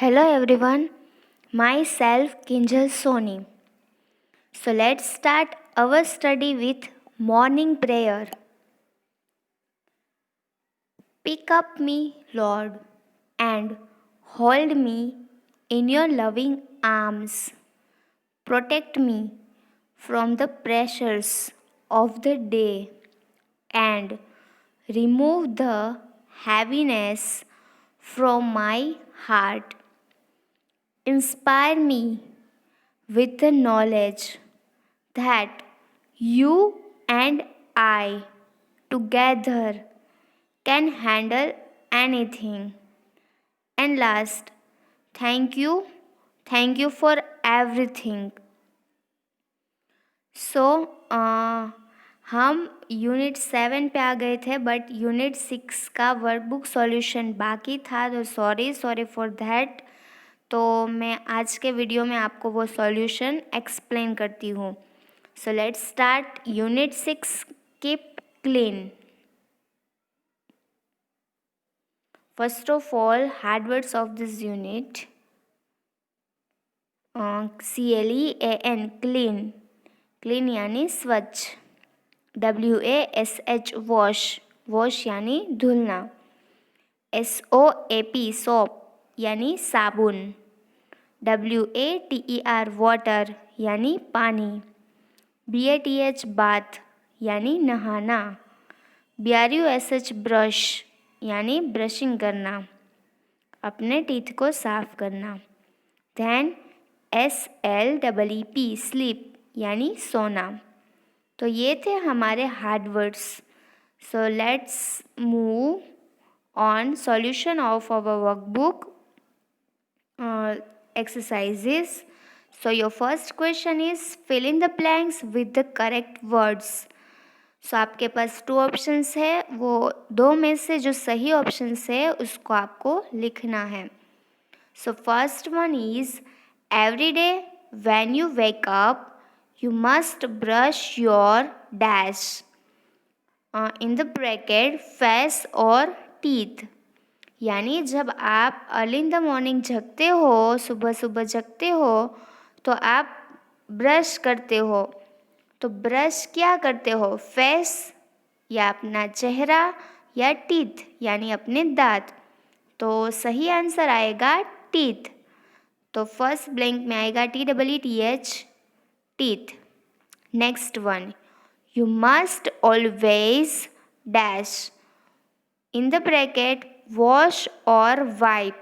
Hello everyone, myself Kinjal Soni. So let's start our study with morning prayer. Pick up me, Lord, and hold me in your loving arms. Protect me from the pressures of the day and remove the heaviness from my heart. Inspire me with the knowledge that you and I together can handle anything. And last, thank you. Thank you for everything. सो हम unit 7 पे आ गए थे, but unit 6 का workbook solution बाकी था, तो sorry for that. तो मैं आज के वीडियो में आपको वो सॉल्यूशन एक्सप्लेन करती हूँ। सो let's start unit 6, keep clean. First of all, hard words of this unit, CLEAN, clean. Clean यानी स्वच्छ। WASH, wash. वॉश यानी धुलना। SOAP, सोप यानी साबुन। WATER, वाटर यानी पानी। BATH, बाथ यानी नहाना। BRUSH, ब्रश यानी ब्रशिंग करना, अपने टीथ को साफ करना। दैन SLEEP, स्लीप यानी सोना। तो ये थे हमारे hard words. So let's move on solution of our workbook exercises. So your first question is fill in the blanks with the correct words. So आपके पास 2 ऑप्शंस है, वो 2 में से जो सही ऑप्शंस है उसको आपको लिखना है। So first one is every day when you wake up you must brush your dash, in the bracket face और teeth। यानी जब आप अर्ली इन द मॉर्निंग जगते हो, सुबह सुबह जगते हो, तो आप ब्रश करते हो। तो ब्रश क्या करते हो? फेस या अपना चेहरा या टीथ यानी अपने दांत। तो सही आंसर आएगा टीथ। तो फर्स्ट ब्लैंक में आएगा TEETH, teeth. Next one, you must always dash, in the bracket wash और wipe,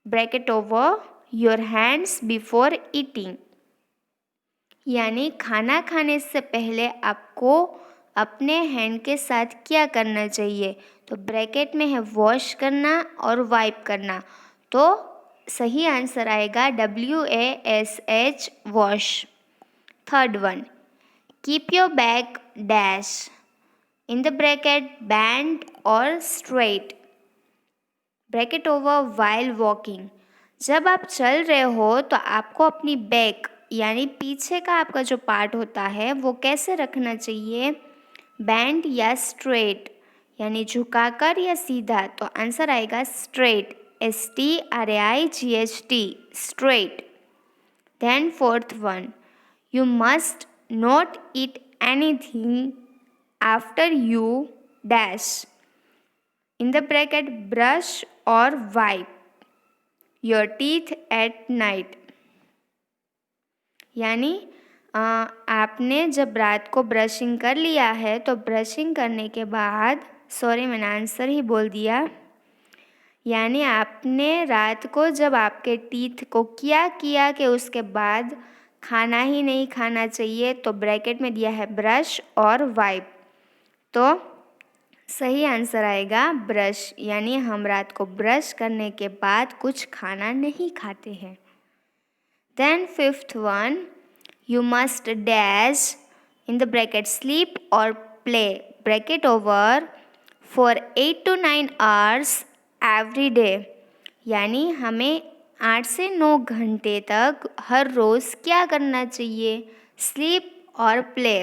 bracket over your hands before eating. यानी खाना खाने से पहले आपको अपने हैंड के साथ क्या करना चाहिए? तो ब्रैकेट में है वॉश करना और वाइप करना। तो सही आंसर आएगा WASH, wash. Third one, keep your back dash, in the bracket bend और straight, bracket over while walking. जब आप चल रहे हो तो आपको अपनी बैक यानी पीछे का आपका जो पार्ट होता है वो कैसे रखना चाहिए? बैंड या स्ट्रेट यानी झुकाकर या सीधा। तो आंसर आएगा straight, STRAIGHT, straight. Then fourth one, you must not eat anything after you dash, in the bracket brush और wipe your teeth at night. यानी आपने जब रात को ब्रशिंग कर लिया है तो ब्रशिंग करने के बाद, सॉरी मैंने आंसर ही बोल दिया, यानी आपने रात को जब आपके टीथ को किया कि उसके बाद खाना ही नहीं खाना चाहिए, तो ब्रैकेट में दिया है ब्रश और वाइप। तो सही आंसर आएगा ब्रश, यानी हम रात को ब्रश करने के बाद कुछ खाना नहीं खाते हैं। Then fifth one, you must dash, in the bracket sleep और play, bracket over for 8 to 9 hours every day. यानी हमें 8 से 9 घंटे तक हर रोज़ क्या करना चाहिए? स्लीप और प्ले।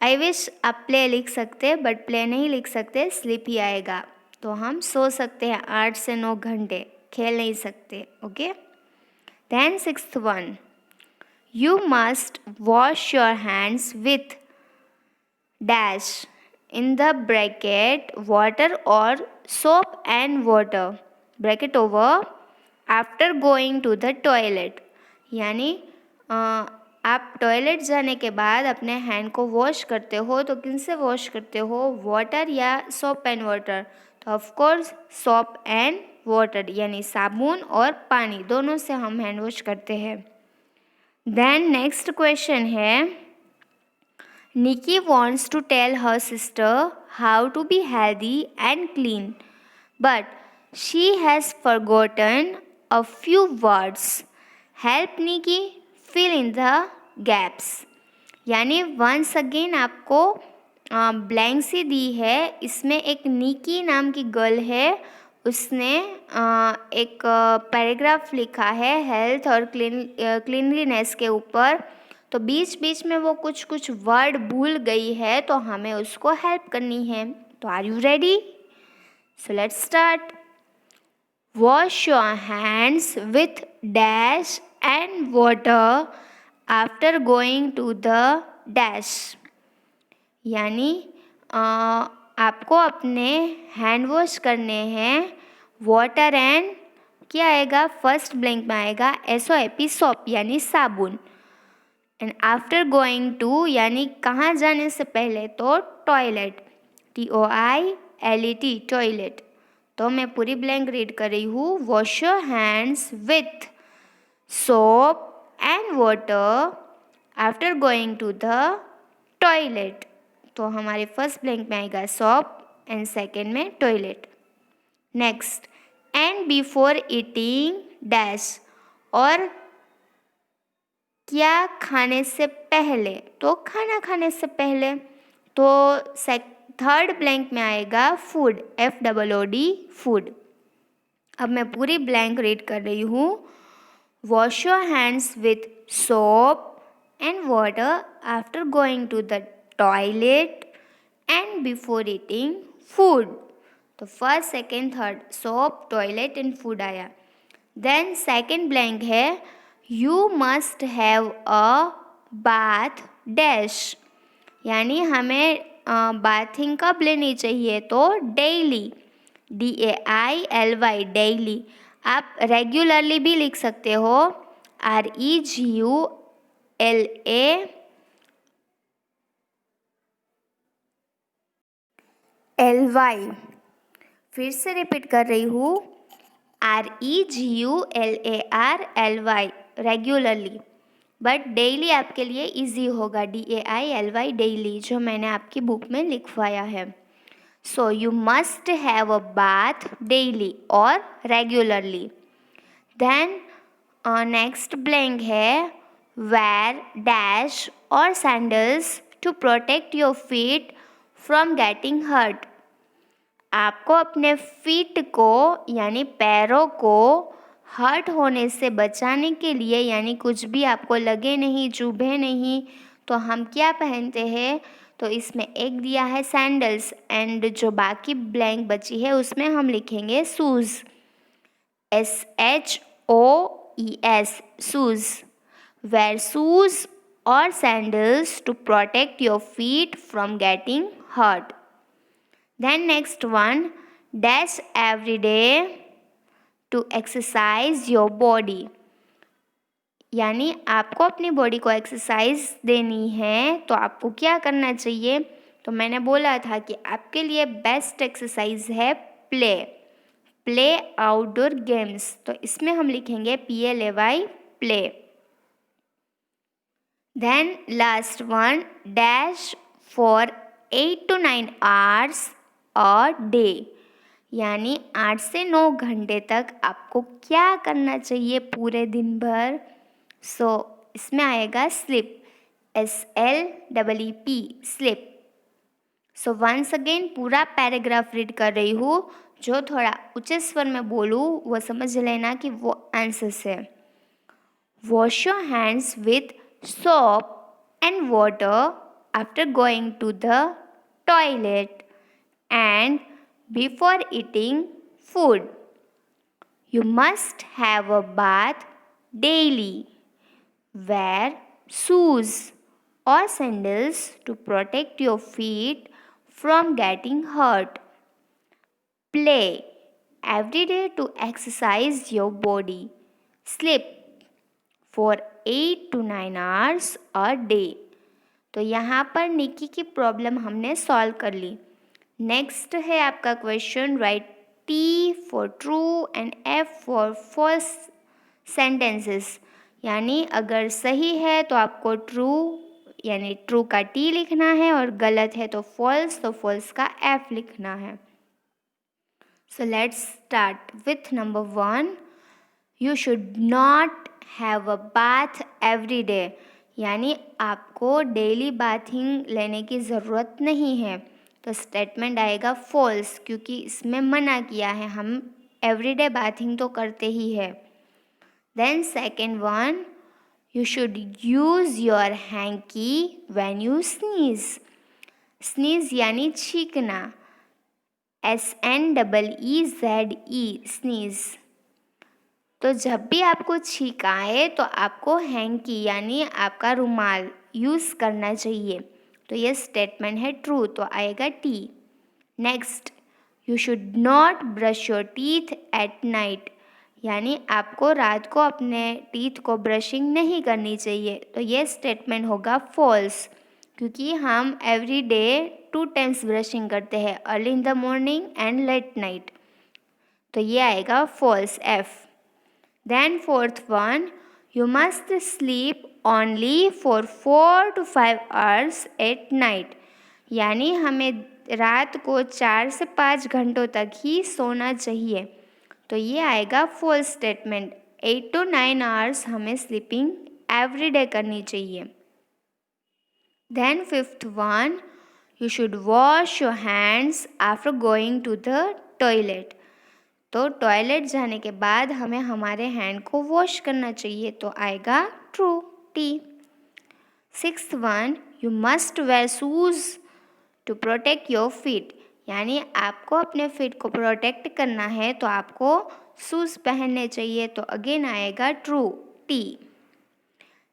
आई विश आप प्ले लिख सकते, बट प्ले नहीं लिख सकते, स्लीप ही आएगा। तो हम सो सकते हैं 8 से 9 घंटे, खेल नहीं सकते. Okay. Then sixth one, you must wash your hands with dash in the bracket water or soap and water bracket over after going to the toilet. यानी आप टॉयलेट जाने के बाद अपने हैंड को वॉश करते हो तो किन से वॉश करते हो, वाटर या सोप एंड वाटर. तो of course soap and water यानी साबुन और पानी दोनों से हम हैंड वॉश करते हैं. देन नेक्स्ट क्वेश्चन है, Nikki wants to tell her sister how to be healthy and clean, but she has forgotten a few words. Help Nikki fill in the gaps. यानी वंस अगेन आपको blank सी दी है. इसमें एक निकी नाम की girl है, उसने एक पैराग्राफ लिखा है हेल्थ और क्लीनलीनेस के ऊपर. तो बीच बीच में वो कुछ कुछ वर्ड भूल गई है तो हमें उसको हेल्प करनी है. तो are you ready? So let's start. Wash your hands with dash and water after going to the dash. यानी आपको अपने हैंड वॉश करने हैं वाटर एंड क्या आएगा, फर्स्ट ब्लैंक में आएगा SOAP सोप यानी साबुन. एंड आफ्टर गोइंग टू यानी कहाँ जाने से पहले, तो टॉयलेट TOILET टॉयलेट. तो मैं पूरी ब्लैंक रीड कर रही हूँ. Wash your hands with soap and water after going to the toilet. तो हमारे फर्स्ट ब्लैंक में आएगा सोप एंड सेकेंड में toilet. Next, and before eating dash, और क्या खाने से पहले, तो खाना खाने से पहले. तो थर्ड ब्लैंक में आएगा फूड FOOD फूड. अब मैं पूरी ब्लैंक रीड कर रही हूँ. Wash your hands with soap and water after going to the toilet and before eating food. तो first second third soap toilet and food आया. देन सेकेंड ब्लैंक है you must have a bath dash. यानी हमें bathing कब लेनी चाहिए, तो daily DAILY daily. आप रेगुलरली भी लिख सकते हो REGULALY. फिर से रिपीट कर रही हूँ REGULARLY रेगुलरली. बट डेली आपके लिए इजी होगा DAILY डेली, जो मैंने आपकी बुक में लिखवाया है. So you must have a bath daily और रेगुलरली. देन नेक्स्ट ब्लैंक है वेयर डैश और sandals to protect your feet from getting hurt. आपको अपने फीट को यानी पैरों को हर्ट होने से बचाने के लिए, यानी कुछ भी आपको लगे नहीं, चुभे नहीं, तो हम क्या पहनते हैं. तो इसमें एक दिया है सैंडल्स एंड जो बाकी ब्लैंक बची है उसमें हम लिखेंगे shoes SHOES shoes. Wear shoes और sandals to protect your feet from getting hurt. Then next one, dash every day to exercise your body. यानी आपको अपनी बॉडी को एक्सरसाइज देनी है तो आपको क्या करना चाहिए. तो मैंने बोला था कि आपके लिए बेस्ट एक्सरसाइज है प्ले आउटडोर गेम्स. तो इसमें हम लिखेंगे PLAY play. Then last one, dash for 8 to 9 hours a day. यानी 8 से 9 घंटे तक आपको क्या करना चाहिए पूरे दिन भर. सो इसमें आएगा sleep SLEEP sleep. So once again पूरा पैराग्राफ रीड कर रही हूँ. जो थोड़ा ऊंचे स्वर में बोलूँ वो समझ लेना कि वो आंसर्स है. Wash your hands with soap and water after going to the toilet and before eating food. You must have a bath daily. Wear shoes or sandals to protect your feet from getting hurt. Play every day to exercise your body. Sleep for 8 to 9 hours a day. तो यहाँ पर निकी की problem हमने solve कर ली. Next है आपका question. Write T for true and F for false sentences. यानी अगर सही है तो आपको ट्रू यानी ट्रू का टी लिखना है और गलत है तो फॉल्स का एफ लिखना है. सो let's start with number 1. You should not have a bath every day. यानी आपको डेली बाथिंग लेने की ज़रूरत नहीं है. तो स्टेटमेंट आएगा फॉल्स, क्योंकि इसमें मना किया है. हम एवरीडे बाथिंग तो करते ही है. Then second one, you should use your hanky when you sneeze. Sneeze यानी छींकना. SNEEZE sneeze. तो जब भी आपको छींक आए तो आपको हैंकी यानी आपका रुमाल यूज़ करना चाहिए. तो ये स्टेटमेंट है ट्रू, तो आएगा T. Next, you should not brush your teeth at night. यानी आपको रात को अपने टीथ को ब्रशिंग नहीं करनी चाहिए. तो ये स्टेटमेंट होगा फॉल्स, क्योंकि हम एवरी डे 2 टाइम्स ब्रशिंग करते हैं, early in the morning and late night. तो ये आएगा false F. Then fourth one, you must sleep only for 4 to 5 hours at night. यानी हमें रात को 4 से 5 घंटों तक ही सोना चाहिए. तो ये आएगा फॉल्स स्टेटमेंट. 8 to 9 hours हमें स्लीपिंग एवरी डे करनी चाहिए. Then fifth one, you should wash your hands after going to the toilet. तो टॉयलेट जाने के बाद हमें हमारे हैंड को वॉश करना चाहिए. तो आएगा true T. Sixth one, you must wear shoes to protect your feet. यानी आपको अपने फीट को प्रोटेक्ट करना है तो आपको शूज़ पहनने चाहिए. तो अगेन आएगा true T.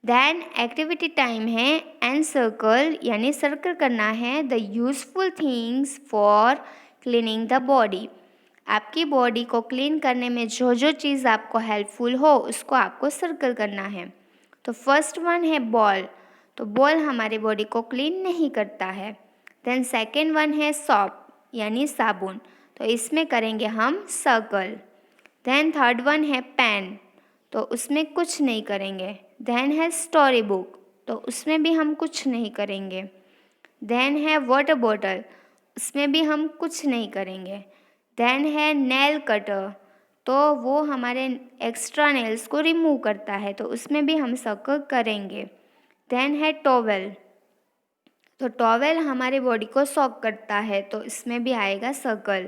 Then activity time है एंड सर्कल, यानी सर्कल करना है the useful things for cleaning the body. आपकी बॉडी को क्लीन करने में जो जो चीज़ आपको हेल्पफुल हो उसको आपको सर्कल करना है. तो फर्स्ट वन है बॉल. तो बॉल हमारी बॉडी को क्लीन नहीं करता है. देन सेकेंड वन है सॉप यानी साबुन. तो इसमें करेंगे हम सर्कल. देन थर्ड वन है पेन. तो उसमें कुछ नहीं करेंगे. देन है स्टोरी बुक. तो उसमें भी हम कुछ नहीं करेंगे. देन है वाटर बॉटल. उसमें भी हम कुछ नहीं करेंगे. देन है नेल कटर. तो वो हमारे एक्स्ट्रा नेल्स को रिमूव करता है. तो उसमें भी हम सर्कल करेंगे. देन है टॉवेल. तो टॉवेल हमारे बॉडी को सॉक करता है. तो इसमें भी आएगा सर्कल.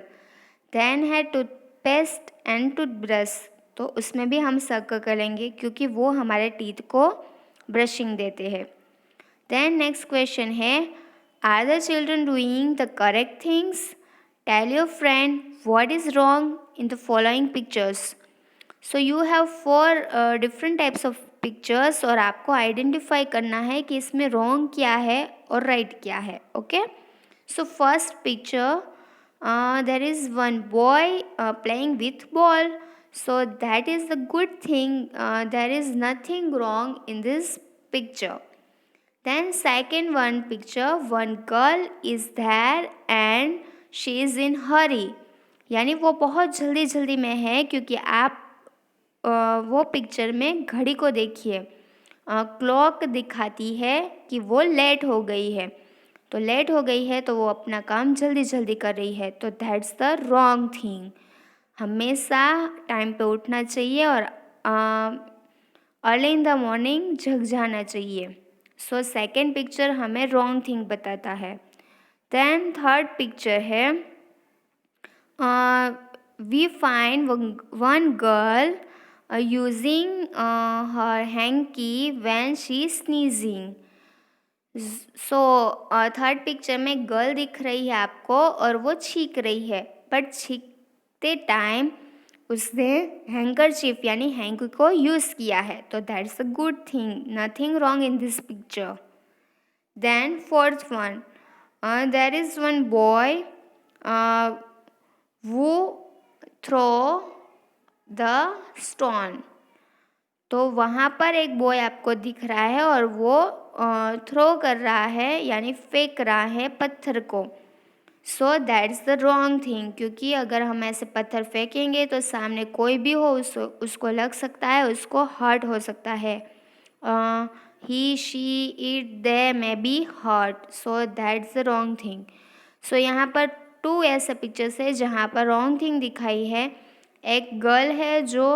देन है टूथपेस्ट एंड टूथब्रश. तो उसमें भी हम सर्कल करेंगे क्योंकि वो हमारे टीथ को ब्रशिंग देते हैं. देन नेक्स्ट क्वेश्चन है, are the children doing the correct things? Tell your friend what is wrong in the following pictures. So you have 4 different types of pictures और आपको आइडेंटिफाई करना है कि इसमें wrong क्या है और right क्या है. Okay? So first picture, there is one boy playing with ball. So that is the good thing. There is nothing wrong in this picture. Then second one picture, one girl is there and she is in hurry. यानी वो बहुत जल्दी जल्दी में है क्योंकि आप वो पिक्चर में घड़ी को देखिए. क्लॉक दिखाती है कि वो लेट हो गई है. तो लेट हो गई है तो वो अपना काम जल्दी जल्दी कर रही है. तो दैट्स द रॉन्ग थिंग. हमेशा टाइम पे उठना चाहिए और अर्ली इन द मॉर्निंग जग जाना चाहिए. सो सेकेंड पिक्चर हमें रॉन्ग थिंग बताता है. देन थर्ड पिक्चर है, we find one girl using her hanky when she sneezing. So third picture में गर्ल दिख रही है आपको और वो छींक रही है. बट छींकते टाइम उसने हैंकरचीफ यानी हैंकी को यूज़ किया है, तो that's a good thing, nothing wrong in this picture. Then fourth one, there is one boy who throw the stone. तो वहाँ पर एक बॉय आपको दिख रहा है और वो थ्रो कर रहा है यानी फेंक रहा है पत्थर को. सो दैट्स द रॉन्ग थिंग, क्योंकि अगर हम ऐसे पत्थर फेंकेंगे तो सामने कोई भी हो उसको लग सकता है, उसको हर्ट हो सकता है. He she it they may be hurt, so that's the wrong thing. So यहाँ पर 2 ऐसे पिक्चर्स है जहाँ पर रॉन्ग थिंग दिखाई है. एक गर्ल है जो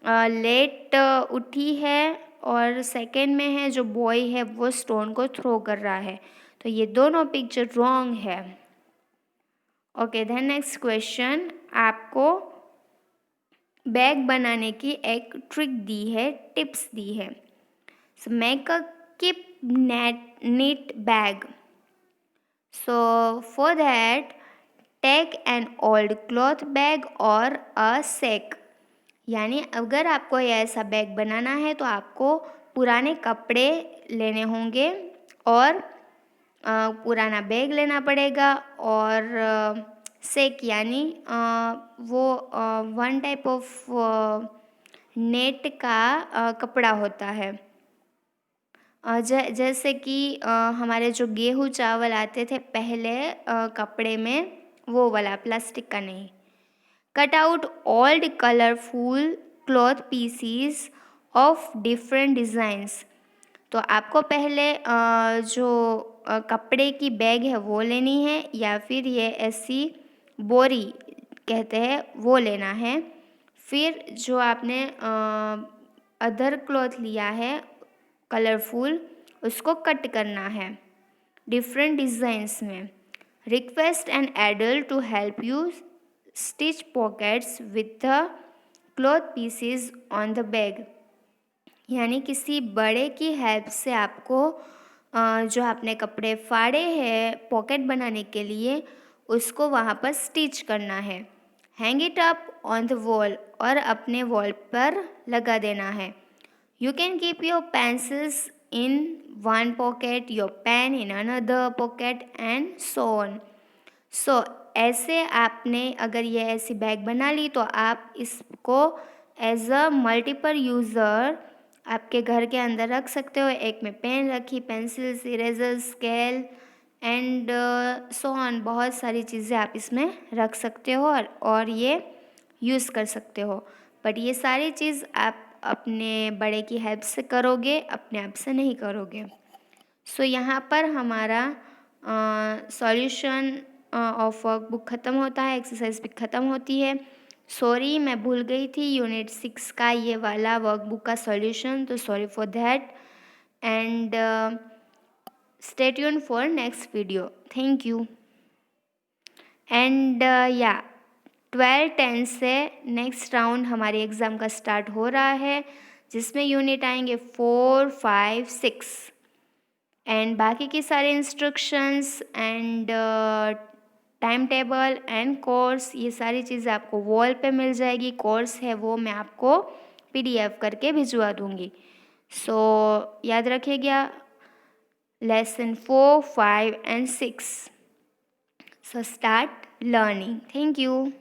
लेट उठी है और सेकंड में है जो बॉय है वो स्टोन को थ्रो कर रहा है. तो ये दोनों पिक्चर रॉन्ग है. Okay, then next question. आपको बैग बनाने की एक ट्रिक दी है, टिप्स दी है. So make a keep neat bag. So for that take an old cloth bag और अ सैक. यानी अगर आपको ये ऐसा बैग बनाना है तो आपको पुराने कपड़े लेने होंगे और पुराना बैग लेना पड़ेगा और सेक यानी वो वन टाइप ऑफ नेट का कपड़ा होता है. जैसे कि हमारे जो गेहूँ चावल आते थे पहले कपड़े में, वो वाला, प्लास्टिक का नहीं. Cut out old colourful cloth pieces of different designs. तो आपको पहले जो कपड़े की बैग है वो लेनी है या फिर ये ऐसी बोरी कहते हैं वो लेना है. फिर जो आपने अदर क्लॉथ लिया है कलरफुल, उसको कट करना है डिफरेंट डिज़ाइंस में. Request an adult to help you stitch pockets with the cloth pieces on the bag. यानी किसी बड़े की हेल्प से आपको जो आपने कपड़े फाड़े हैं पॉकेट बनाने के लिए उसको वहाँ पर स्टिच करना है. Hang it up on the wall, और अपने वॉल पर लगा देना है. You can keep your pencils in one pocket, your pen in another pocket and so on. So ऐसे आपने अगर ये ऐसी बैग बना ली तो आप इसको एज अ मल्टीपल यूज़र आपके घर के अंदर रख सकते हो. एक में पेन रखी, pencils, eraser, scale and so on, बहुत सारी चीज़ें आप इसमें रख सकते हो और ये यूज़ कर सकते हो. बट ये सारी चीज़ आप अपने बड़े की हेल्प से करोगे, अपने आप से नहीं करोगे. सो यहाँ पर हमारा सॉल्यूशन ऑफ वर्क बुक ख़त्म होता है, एक्सरसाइज भी ख़त्म होती है. सॉरी, मैं भूल गई थी यूनिट 6 का ये वाला वर्कबुक का सॉल्यूशन, तो sorry for that. And stay tuned for next video. Thank you. And या 12-10 से नेक्स्ट राउंड हमारे एग्ज़ाम का स्टार्ट हो रहा है, जिसमें यूनिट आएंगे 4, 5, 6 एंड बाकी की सारे instructions and time table and course, ये सारी चीज़ें आपको वॉल पे मिल जाएगी. कोर्स है वो मैं आपको PDF करके भिजवा दूँगी. सो याद रखिएगा, lesson 4, 5 and 6. So start learning. Thank you.